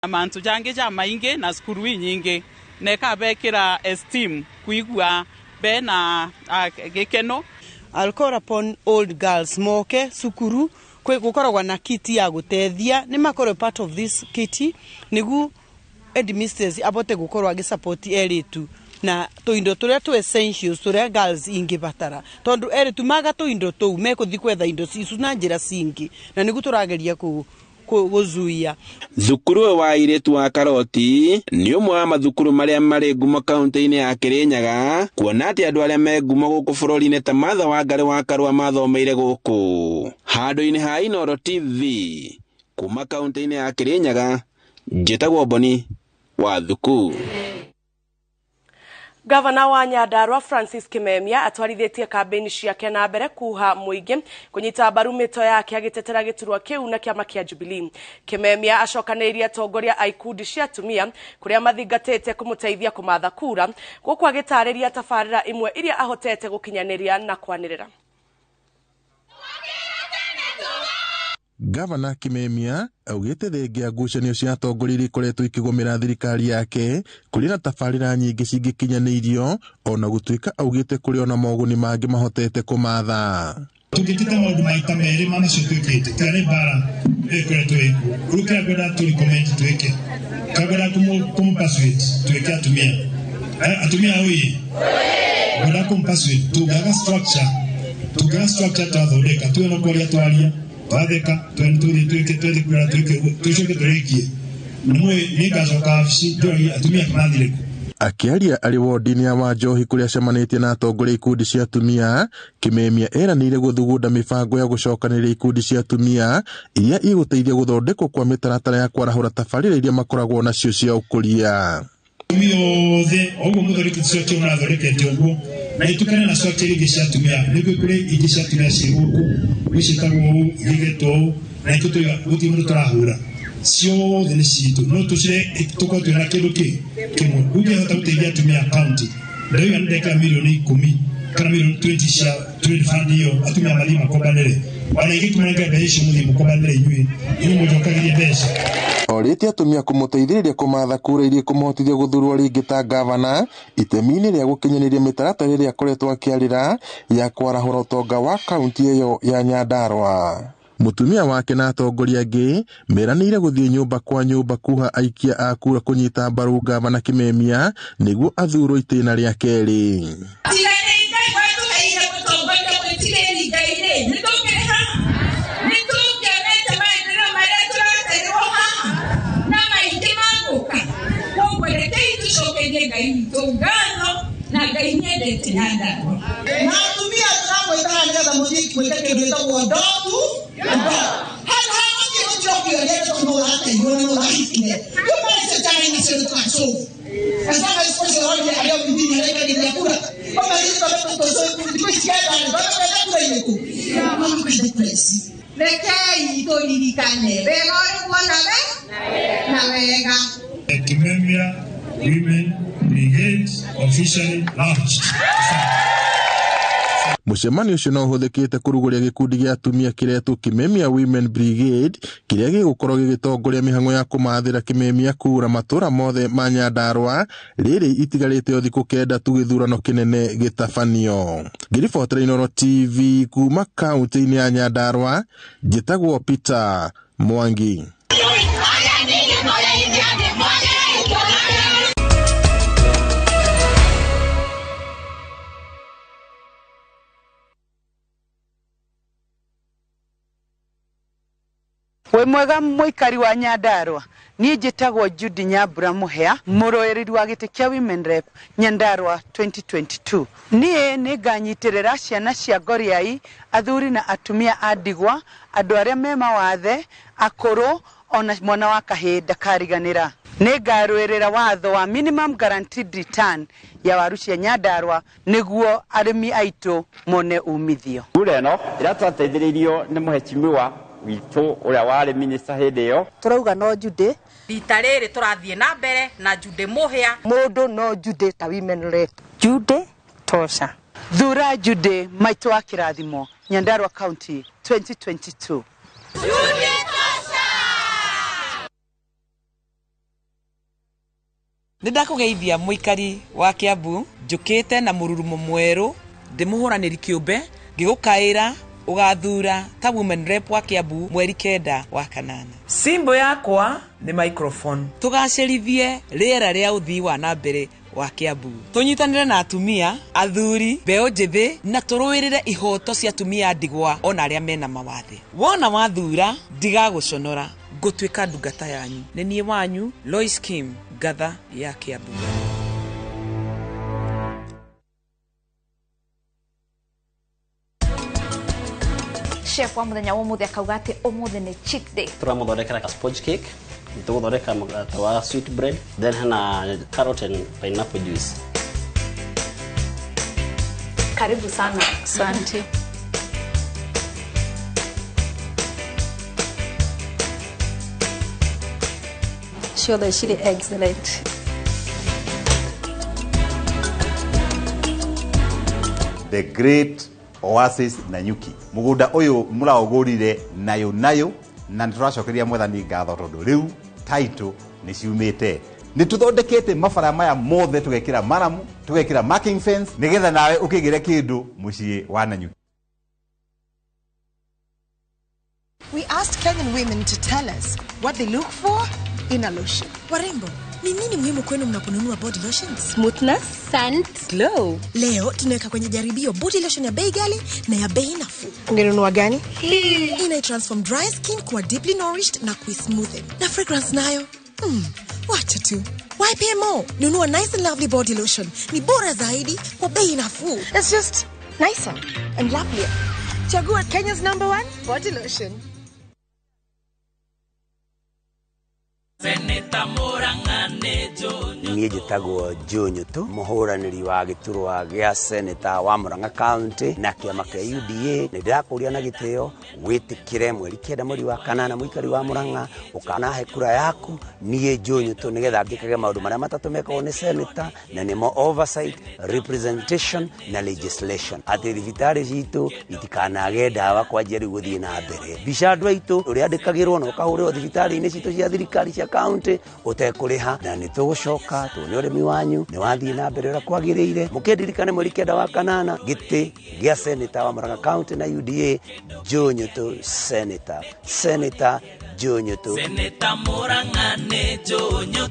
Amantu jange ja mainge na skuru nyingi neka bekira esteem kuigua be na gekeno. I'll call upon old girls moke sukuru kwe gukoragwa na kiti ya gutethia ni makoro part of this kiti nigu headmistress abote gukorwa agi support eritu na toindo turia tu essentials turia girls ingibatara tondu eritu maga toindo tu mekuthi kwetha indo cicu na njira cingi na nigu turageria kuzuia. Thukuru wa iretu wa Karoti ni umwe wa mathukuru maria mari ngumo kaunti-ini ya Kirinyaga, kuona ati andu aria me ngumo guku bururi-ini ta Martha Wangari wa Karua mathomeire guku. Handu-ini ha Inooro TV kuma kaunti-ini ya Kirinyaga, njitagwo Boni wa Thuku. Gavana wa Nyandarua Francis Kimemia atwarithitie kampeni ciake na mbere kuha muingi kunyita mbaru mito yake agitetera giturwa kiu na kiama kia Jubilee. Kimemia acokanirie atongoria a ikundi cia atumia kuria mathingatite kumuteithia kumatha kura guku agitariria tabarira imwe iria ahotete gukinyaniria na kwanirira. Gavana Kimemia augite thengia ngucanio cia atongoria ikoretwo ikigomera thirikari yake kuri na tabarira nyingi cingikinyanirio ona gutuika augite kuri ona moguni mangi mahotete kumatha. Tukitita maundu maita meri mana citwikite tare bara ekoretwo iku urukira gwenda turi comment twike kagera kumpaswit twike atumia oyi gwenda kumpaswit tugaga structure tathondeka tuwe no kwaria twaria Badeka, tuweke kura tuweke turekie. Nimwe nigacoka afici ndori atumia kimathire. Akiaria ari wodi-ini ya Wanjohi kuria acemanitie na atongoria ikundi cia atumia, Kimemia eranire guthugunda mibango ya gucokaniria ikundi cia atumia iria iguteithia guthondekwo kwa mitaratara ya kwarahura tabarira iria makoragwo nacio cia ukuria. Yothe ogo muthoriki cio murathorikete uguo na itukane na cio kiri gishatumia niguo kuri igishatumia ciguku wicitagwo igeto na itutuya guti mundu turahura cio thini citu no tucire tuko twina kindu kimwe uge hota guteithia atumia county ndio ndeka milioni 10 kana milioni 20 cia 20 fund hiyo atumia malima kobanere wala igitumanga beesha muthi mukobanere inyui ini mujokagirie beesha. Oriti atumia kumuteithiriria kumatha kura iria kumuhotithia guthurwo ringi ta gavana itemi-ini ria gukinyaniria mitaratara iria akoretwo akiarira ya kwarahura utonga wa kaunti iyo ya Nyandarua. Mutumia wake na atongoria angi meranire guthie nyumba kwa nyumba kuha aikia a kura kunyita mbaru gavana Kimemia niguo athurwo itena ria keri. Kimemia Women Brigade officially launched. Mucemanio ucio no uhuthikite kuruguria gikundi gia atumia kiretwo Kimemia Women Brigade kiria gigukorwo gigitongoria mihango ya kumathira Kimemia kura matura mothe ma Nyandarua riri itigarite o thiku kenda tu githurano kinene gitabanio. Ngiribotera Inooro TV kuma kaunti-ini ya Nyandarua, njitagwo Peter Mwangi. We mwega muikari wa Nyandarua ni njitagwo Judy Nyambura Muhea muroereri wa giti kia Women Rep Nyandarua 2022 nie ni ganyitirira ciana cia ngoriai athuri na atumia adigwa andu aria me mawathe akuru ona mwana wa kahinda kariganira ni ngaruirira watho wa minimum guaranteed return ya waru cia Nyandarua niguo arimi aitu mone umithio. Kura no ira twateithiririo ni muheshimiwa witu uria wari minister hedio turauga no Judy rita riri turathie na mbere na Judy Muhea mundu no Judy ta Women Rep Judy tosha thura Judy maitu wa kirathimo Nyandarua County 2022 Judy. Nindakugeithia muikari wa Kiambu njukite na mururumo mweru ndimuhuraniri kiumbe ngigukaira ugathura ta women rep wa Kiambu mweri 9 wa kanana. Simbo yakwa ni microphone. Tugacerithie riera ria uthii wa nambere wa Kiambu. Tunyitanire na atumia, athuri, mbeo njithi na turuirire ihoto cia atumia ndigwa ona aria mena mawathe. Wona wathura ndigaguconora ngutwika ndungata yanyu. Ni nie wanyu Lois Kim, gatha ya Kiambu. Chef wa muthenya wa muthenya akauga ati umuthi ni cheat day. Turamuthondekera ka sponge cake, tuguthondeka mugate wa sweet bread, then hana carrot and pineapple juice. Karibu sana. Asante. Sure that she is excellent. The great Oasis Nanyuki. Mugunda uyu muraogurire nayo na nituracokeria mwathani ngatho tondu riu title ni ciumite. Ni tuthondekete mabara maya mothe tugekira maramu, tugekira marking fence nigetha nawe ukigire kindu mucii wa Nanyuki. We asked Kenyan women to tell us what they look for in a lotion. Warembo, ni nini muhimu kwenu mnaponunua body lotions? Smoothness, scent, glow. Leo tunaweka kwenye jaribio body lotion ya bei ghali na ya bei nafuu. Ungenunua gani? Ina transform dry skin kuwa deeply nourished na smoothen. Na fragrance nayo. Wacha tu. Why pay more? Nunua nice and lovely body lotion. Ni bora zaidi kwa bei nafuu. It's just nicer and lovelier. Chagua Kenya's #1 body lotion. Seneta Murang'ane Jonyo. Niĩ njĩtagwo Jonyo mũhũranĩri wa gĩturwa gĩa seneta wa Murang'a County na kĩama kĩa UDA. Nĩ ndĩrakũria na gĩtĩo wĩtĩkĩre mweri 9 mweri wa kanana mũikari wa Murang'a ũkanahe kura yaku niĩ Jonyo nĩgetha ngĩkage maũndũ marĩa matatũ mekagwo nĩ seneta na nĩmo oversight, representation na legislation. Atĩ thibitarĩ citũ itikanage ndawa kwanjia rĩu gũthiĩ na mbere. Mbica andũ aitũ ũrĩa andĩkagĩrwo na ũkahũrĩrwo thibitarĩ-inĩ citũ cia thirikari cia county utekuriha na nitugucoka tuone urimi wanyu ni wathii na mbere ura kwagiriire mukendirikane mweri 9 wa kanana giti gia senator wa Murang'a County na UDA Jonyo senator Jonyo Seneta Murang'ane Jonyo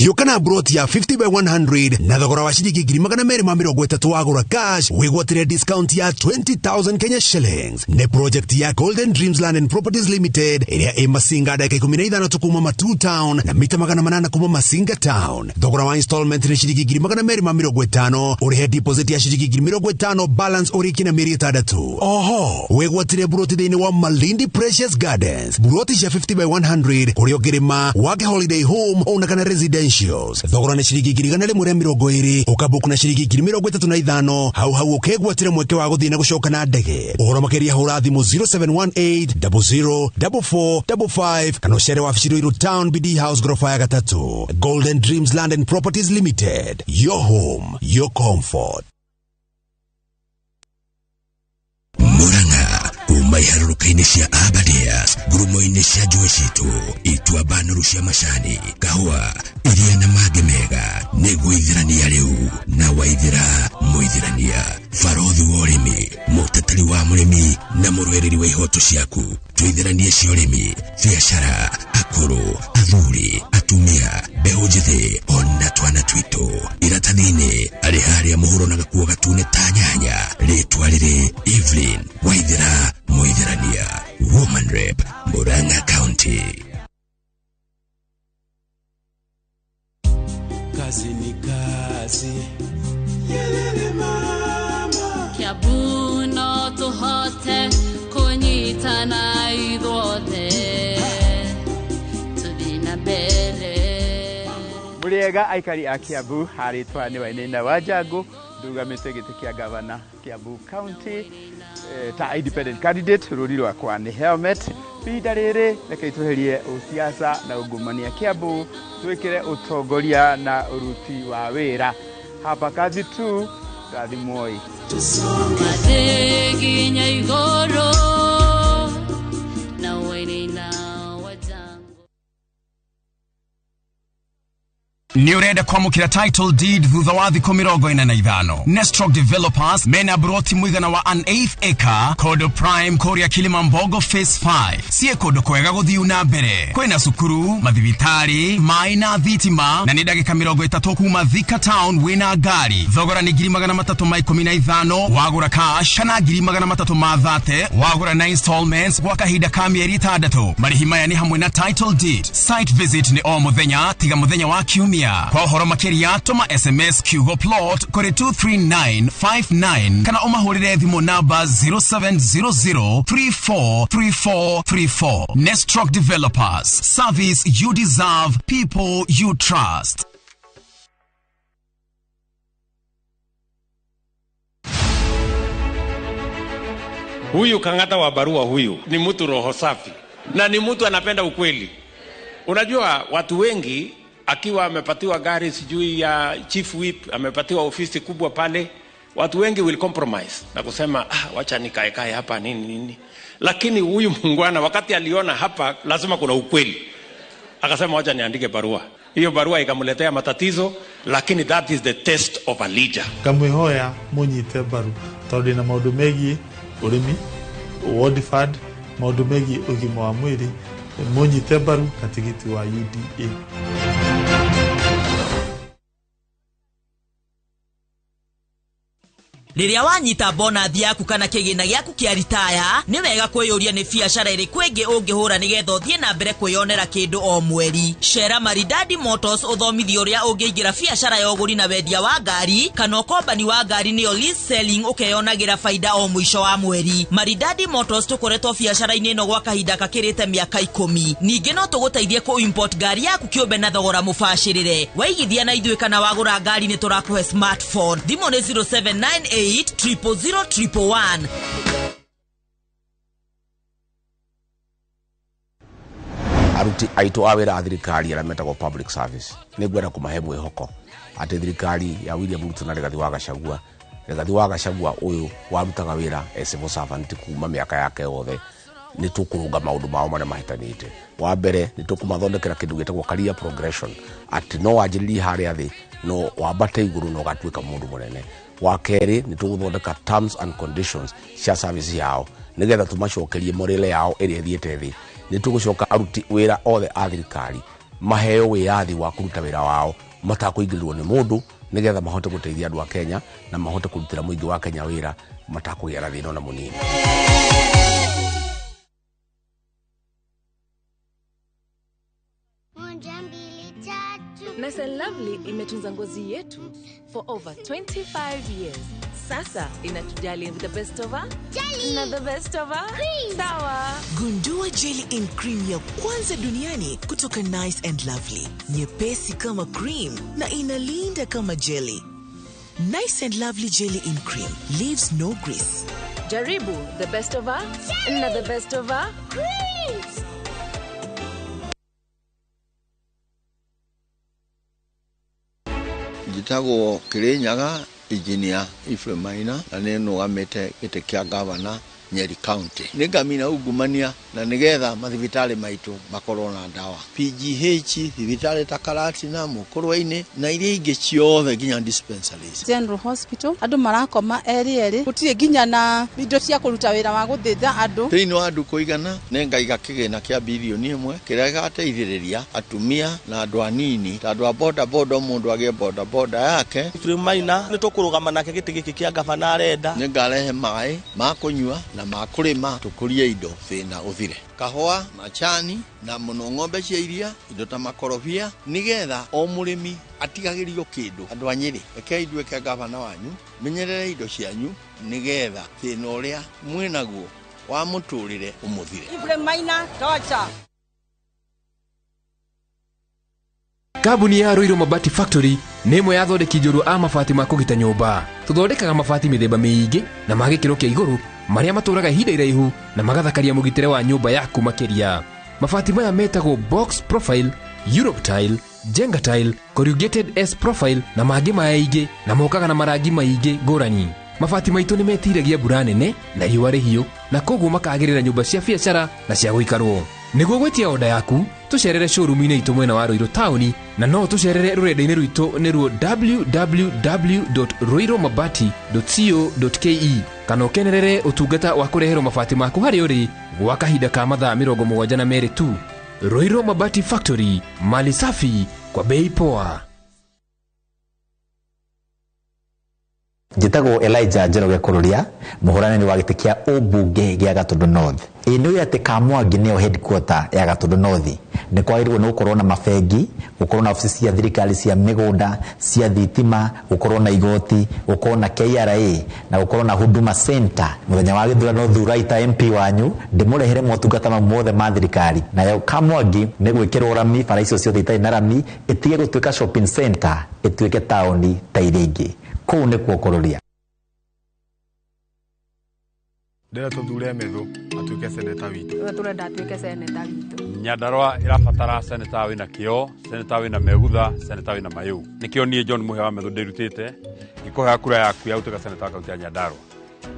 Yukana broti ya 50 by 100 na thogora wa shilingi 230 wagura cash wigwatire discount ya 20,000 Kenya shillings. Ne project ya Golden Dreams Land and Properties Limited iria Masinga dakika 15 tukuma Matu Town na mita 800 kuma Masinga Town. Thogora wa installment ni shilingi 250 urihe deposit ya shilingi 50 balance uriki na mieri 3. Oho wigwatire broti thini wa Malindi Precious Gardens broti ya 50 by 100 urio girima wake holiday home unakana residential. Thogora ni shilingi 120 ukabuku na shilingi 35 hau ukegwatire mweke wa guthina gucoka na ndege. Uhoro makeria hura thimu 0718 004455 kana ucere wa Fishiro Town BD House Grofa ya 3. Golden Dreams Land and Properties Limited, your home, your comfort. Murang'a umaiharurukaini cia Abadias gurumo-ini cia njũĩ citũ itwa nũru cia macani kahũa iria na mangĩ mega nĩ gwĩthirania rĩu na waithĩra mũithĩrania barothi wa ũrĩmi mũteteri wa mũrĩmi na mũrũĩrĩri wa ihoto ciaku twĩthiranie cia ũrĩmi biacara akũrũ athuri atumia mbeũ njĩthĩ ona twana twitũ iratathi-inĩ arĩ harĩa mũhuro na gakuo gatune ta nyanya rĩtwa rĩrĩ Evelyn Waithĩra Mũithĩrania Woman Rep Murang'a County. Kazi ni kazi yelele mama Kiambu no tuhote kunyitana ithuothe tuthina mbere. Muriega aikari a Kiambu haritwa ni Wainaina wa Njangu ndugamite giti kia gavana Kiambu County ta independent candidate ruri rwakwa ni helmet pinda riri reke ituherie usiasa na ungumania Kiambu twikire utongoria na uruti wa wira hapa kazi tu rathimoi Madeginya igoro na Wainaina wa Njangu. Ni urenda kwamukira title deed thutha wa thikũ 45. Nestrock Developers mena broti mwigana wa an eighth acre Kodo Prime Korea Kilimambogo Phase 5. Sie kodo kwega guthiu na mbere. Kwina cukuru, mathibitari, mai na thitima na ni ndagika 30 kuma Thika Town wina ngari. Thogora ni 315 wagura cash na 330 wagura na installments gwa kahinda ka mieri 6. Marihi maya ni hamwe na title deed. Site visit ni o muthenya tiga muthenya wa kiumia. Kwa uhoro makiria tuma SMS Kugo plot kore 23959 kana umahurire thimu namba 0700343434. Nestrock Developers, service you deserve, people you trust. Huyu Kang'ata wa barua huyu ni mtu roho safi na ni mtu anapenda ukweli. Unajua watu wengi akiwa amepatiwa gari sijui ya chief whip, amepatiwa ofisi kubwa pale, watu wengi will compromise na kusema wacha nikae hapa nini. Lakini huyu mungwana wakati aliona hapa lazima kuna ukweli, akasema wacha niandike barua. Hiyo barua ikamletea matatizo, lakini that is the test of a leader. Kamwihoya munyite baru tondu na maundu megi urimi, ward fund, maundu megi ugima wa mwiri, munyite baru na tigiti wa UDA. Riria wanyita bonathi yaku kana kigina gyaku kia ritaya ni wega kwiyuria ni biashara iri kwingi ungihura nigetha uthie na mbere kwiyonera kindu o mweri. Shera Maridadi Motors uthomithio uria ungiingira biashara ya uguri na wendia wa ngari kana ukombani wa ngari niyo lease selling ukeyonagira faida o mwisho wa mweri. Maridadi Motors tukoretwo biashara-ini ino gwa kahinda kakirite miaka 10. Ningi no tuguteithie ku import ngari yaku kiumbe na thogora mubashirire. Waigithia na ithuĩ kana wagura ngari ni turakuhe smartphone. Thimo ni 0798 00001. Aruti aitu awira a thirikari ala metagwo public service ni gwera kumahe mwihoko ati thirikari ya William Ruto na Rigathi wa Gachagua uyu warutaga wira civil servant kuma miaka yake yothe ni tukurunga maundu mao maria mahitanite. Wa mbere ni tukumathondekera kindu gitagwo career progression ati no wanjiririe haria thi no wambate iguru no gatuika mundu munene. Wa keri ni tuguthondeka terms and conditions cia service yao nigetha tumacokerie morele yao iri thiete thi. Ni tugucoka aruti wira othe a thirikari maheo wiyathi wa kuruta wira wao matakuingilirwo ni mundu nigetha mahote guteithia andu a Kenya na mahote kurutira muingi wa Kenya wira matakugia na thina na munini. Nice and Lovely imetunza ngozi yetu for over 25 years. Sasa inatujali with the best of her jelly na the best of her cream. Sawa. Gundua jelly in cream ya kwanza duniani kutoka Nice and Lovely. Nyepesi kama cream na inalinda kama jelly. Nice and Lovely jelly in cream leaves no grease. Jaribu the best of her na the best of her cream. Jitago Kirinyaga engineer Ifremaina na neno gamete gite kia governor Nyeri County. Nigamina ugumania na nigetha mathibitari maitu makorwo na ndawa. PGH thibitari takarati na mukorwa-ini na iria ingi ciothe ginya dispensaries. General Hospital andu marakoma eri gutire ginya na indo cia kuruta wira wa guthitha andu. Thĩinĩ wa andu kuigana nengaiga kigina kia bilioni 1 kiria gateithiriria atumia na andu anini ta andu a boda mundu agie boda yake. Ifremaina ni tukurugama nake giti giki kia gavana arenda. Ningarehe mai ma kunyua na makurima tukurie indo thina uthire. Kahua machani na muno ng'ombe cia iria indo ta makorobia nigetha o murimi atigagirio kindu. Andu a Nyeri reke ithueke gavana wanyu menyerere indo cianyu nigetha thina uria mwinaguo wa muturire umuthire. Ifremaina tocha. Kambuni ya Ruiru Mabati Factory nĩ ĩmwe ya thondeki njũru a mabati ma kũgita nyũmba. Tũthondekaga mabati mĩthemba mĩingĩ na ma gĩkĩro kĩa igũrũ marĩa matũraga ihinda iraihu na magathakaria mũgitĩre wa nyũmba yaku makĩria. Mabati maya metagwo box profile, Europe tile, Jenga tile, corrugated S profile na mangĩ maingĩ na mokaga na marangi maingĩ ngũrani. Mabati maitũ nĩ metiragia mbura nene na riũa rĩhiũ na koguo makagĩrĩra nyũmba cia biacara na cia gũikarwo. Nĩguo gwĩtia oda yaku tucerere showroom-inĩ itũ mwena wa Ruiru taũni, na no tucerere rũrenda-inĩ rwitũ nĩruo www.ruiromabati.co.ke, kana ũkenerere ũtungata wa kũreherwo mabati maku harĩ ũrĩ gwa kahinda ka mathaa 72 tu. Ruiro Mabati Factory, mali safi kwa bei poa. Njĩtagwo Elijah Njoroge Kũrũria, mũhũranĩri wa gĩtĩ kĩa ũmbunge gĩa Gatũndũ North. Nĩũĩ atĩ Kamwangi nĩyo headquarter ya Gatũndũ North. Nĩ kwagĩrĩirwo nĩ gũkorwo na mabengi, gũkorwo na ofici cia thirikari cia mĩgũnda, cia thitima, gũkorwo na igoti, gũkorwo na KRA, na gũkorwo na Huduma Center. Mũthenya wa gĩthurano thuraita MP wanyu, ndĩmũrehere motungata mothe ma thirikari. Nayo Kamwangi nĩ gwĩkĩrwo rami, bara icio ciothe itarĩ na rami, ĩtige gũtuĩka shopping center, ĩtuĩke taũni ta iria ingĩ. Kũu nĩkuo Kũrũria. Ndĩra tũthure Methu atuĩke seneta witũ. Tũrenda atuĩke seneta witũ. Nyandarua ĩrabatara seneta wĩna kĩo, seneta wĩna megutha, seneta wĩna mayũ. Nĩkĩo niĩ John Muhea wa Methu ndĩrutĩte ngĩkũhea kura yaku ya gũtuĩka seneta wa kaunti ya Nyandarua.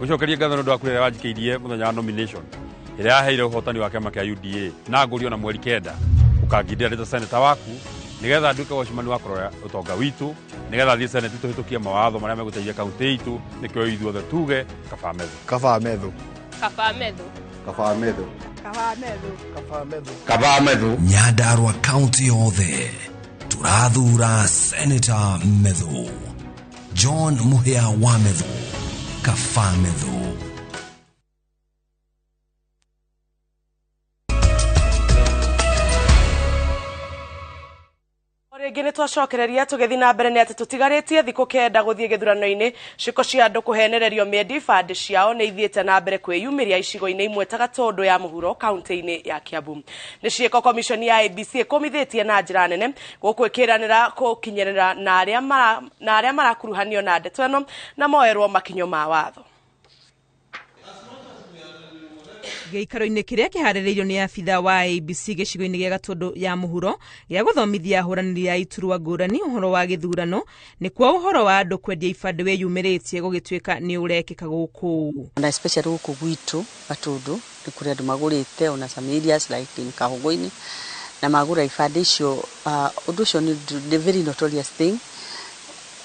Gũcokeria ngatho nĩ ũndũ wa kura ĩrĩa wanjikĩirie mũthenya wa nomination ĩrĩa yaheire ũhotani wa kĩama kĩa UDA na ngũrio na mweri 9 ũkangindĩra rĩta seneta waku nigetha nduĩke wacimani wa kũrora ũtonga witũ, nigetha thiĩ seneti tũhĩtũkie mawatho marĩa megũteithia kaunti itũ, nĩkĩo ithuothe tuge Kaba Methu. Kaba Methu. Kaba Methu. Kaba Methu. Kaba Methu. Kaba Methu. Kaba Methu. Nyandarua County yothe turathura Senator Methu. John Muhea wa Methu. Kaba Methu. Rĩngĩ nĩ twacokereria tũgĩthiĩ na mbere nĩ atĩ tũtigarĩtie thikũ 9 gũthiĩ gĩthurano-inĩ. Ciĩko cia andũ kũhenererio mĩendi ibandĩ ciao nĩ ithiĩte na mbere kwĩyumĩria icigo-inĩ imwe ta Gatũndũ ya mũhuro kaunti-inĩ ya Kiambu. Nĩ ciĩko komishoni ya ABC ĩkũmithĩtie na njĩra nene gũkũ ĩkĩranĩra gũkinyĩrĩra na arĩa marakuruhanio na ndeto ĩno na moerwo makinyo ma watho. Gĩikaro-inĩ kĩrĩa kĩharĩrĩirio nĩ abitha wa ABC gĩcigo-inĩ gĩa Gatũndũ ya mũhuro gĩa gũthomithia ahũranĩri a iturwa ngũrani ũhoro wa gĩthurano, nĩkuo ũhoro wa andũ kwendia ibandĩ wĩyumĩrĩtie gũgĩtuĩka nĩ ũrekĩka gũkũ. Na especially gũkũ gwitũ Gatũndũ nĩ kũrĩ andũ magũrĩte ona some areas like in Kahũgũ-inĩ na magũra ibandĩ icio. Ũndũ ũcio nĩ very notorious thing,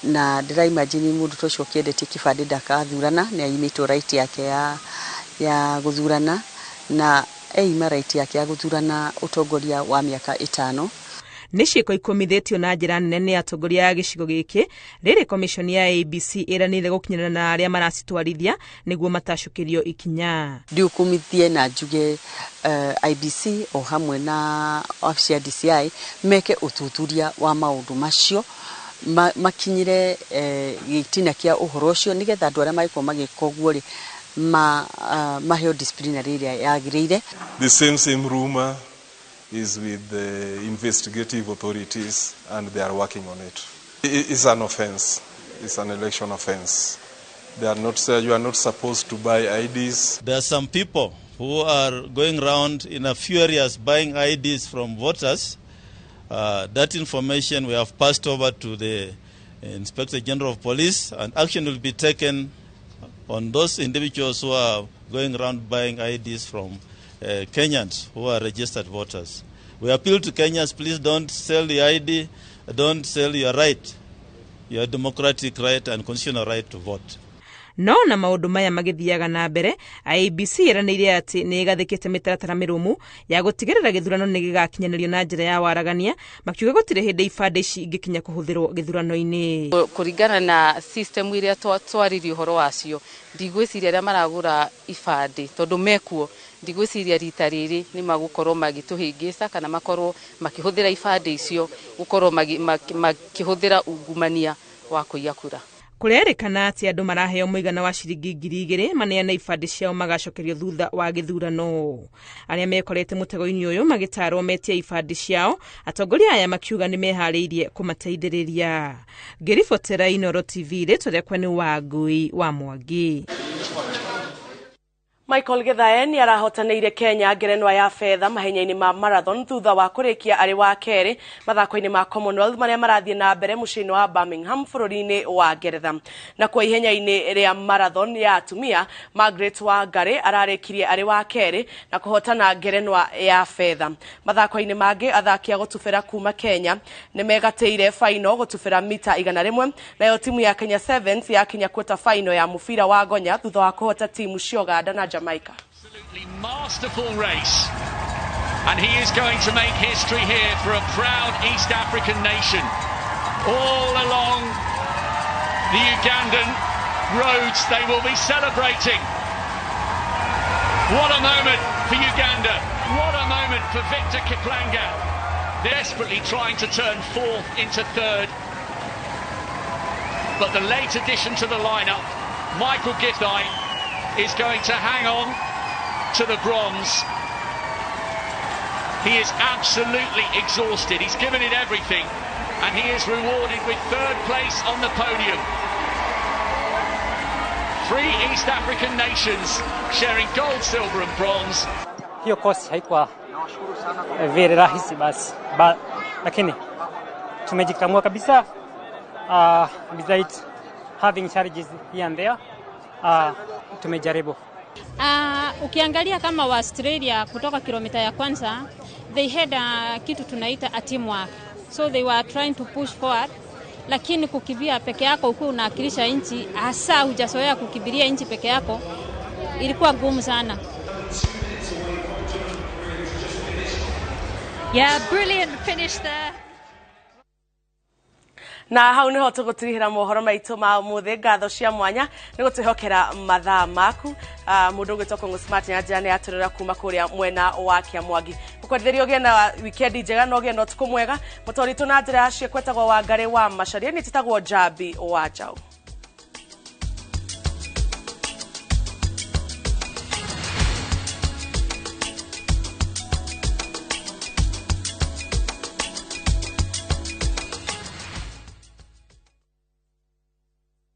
na ndĩraimagine mũndũ ta ũcio kĩendetie kĩbandĩ ndakathurana nĩ aimĩtwo right yake ya gũthurana na eima right yake ya gũthurana ũtongoria wa mĩaka 5. Nĩ ciĩko ikomithĩtio na njĩra nene nĩ atongoria ya gĩcigo gĩkĩ, rĩrĩ komishoni ya ABC ĩranĩire gũkinyana na arĩa maracitwarithia nĩguo matacũkĩrio ikinya. Ndiũkumithie na njuge IBC o hamwe na ofisi ya DCI meke ũthuthuria wa maũndũ macio makinyire gĩtina kĩa ũhoro ũcio nĩgetha andũ arĩa magĩkorwo magĩka ũguo rĩ maheo disciplinary area yagĩrĩire. The same rumor is with the investigative authorities and they are working on it. It's an offense. It's an election offense. You are not supposed to buy IDs. There are some people who are going around in a few areas buying IDs from voters. That information we have passed over to the Inspector General of Police, and action will be taken on those individuals who are going around buying IDs from Kenyans who are registered voters. We appeal to Kenyans, please don't sell the ID, don't sell your right, your democratic right and constitutional right to vote. No na maũndũ maya magĩthiaga na mbere, ABC ĩranĩire atĩ nĩ ĩgathĩkĩte mĩtaratara mĩrũmu ya gũtigĩrĩra gĩthurano nĩ gĩgakinyanĩrio na njĩra ya waragania, makiuga gũtirĩ hĩndĩ ibandĩ ici ingĩkinya kũhũthĩrwo gĩthurano-inĩ. Kũringana na system iria twaririe ũhoro wacio, ndigwĩciria arĩa maragũra ibandĩ tondũ mekuo, ndigwĩciria rita rĩrĩ nĩ magũkorwo magĩtũhĩngĩca kana makorwo makĩhũthĩra ibandĩ icio gũkorwo makĩhũthĩra ungumania wa kũiya kura. Kũrerĩkana atĩ andũ maraheo mũigana wa ciringi 2,000 maneana ibandĩ ciao magacokerio thutha wa gĩthurano. Arĩa mekorete mũtego-inĩ ũyũ magĩtarwo metie ibandĩ ciao, atongoria aya makiuga nĩ meharĩirie kũmateithĩrĩria. Ngĩribotera Inooro TV rĩtwa rĩakwa nĩ Wangui wa Mwangi. Michael Githae arahotanĩire Kenya ngerenwa ya fedha mahenya-inĩ ma marathon thutha wa kũrĩkia arĩ wa kerĩ mathako-inĩ ma Commonwealth marĩa marathiĩ na mbere mũciĩ-inĩ wa Birmingham bũrũri-inĩ wa Ngeretha. Na kwa ihenya-inĩ rĩa marathon ya atumia, Margaret Wangari ararĩkirie arĩ wa kerĩ na kũhotana ngerenwa ya fedha. Mathako-inĩ mangĩ athaki a gũtubĩra kuma Kenya nĩ megatĩire final gũtubĩra mita 100, nayo timu ya Kenya Sevens yakinya quarter final ya mũbira wa Gonya thutha wa kũhota timu cia Uganda na Jamaica. Absolutely masterful race, and he is going to make history here for a proud East African nation. All along the Ugandan roads they will be celebrating. What a moment for Uganda, what a moment for Victor Kiplanga, desperately trying to turn fourth into third. But the late addition to the lineup, Michael Githae, is going to hang on to the bronze. He is absolutely exhausted. He's given it everything, and he is rewarded with third place on the podium. 3 East African nations sharing gold, silver and bronze. Hiyo course haikuwa very rahisi basi, lakini tumejikamua kabisa. Besides having challenges here and there, tumejaribu. Ukiangalia kama wa Australia kutoka kilomita ya kwanza, they had kitu tunaita a teamwork, so they were trying to push forward, lakini kukimbia peke yako ukiwa unawakilisha nchi, hasa hujazoea kukimbilia nchi peke yako, ilikuwa ngumu sana. Yeah, brilliant finish there. Na hau niho tugutirihira mohoro maitu ma muthi ngatho cia mwanya ni gutihokera mathaa maku mundu gwitwa Kongo Smart nyanja ni aturira kuma kuria mwena wa Kiamwangi ukwetherio gye na weekend njega no gye no tukumwega mutori tuna njira cia kwetagwo Wangari wa Macharia ni titagwo Jabi wa Jau.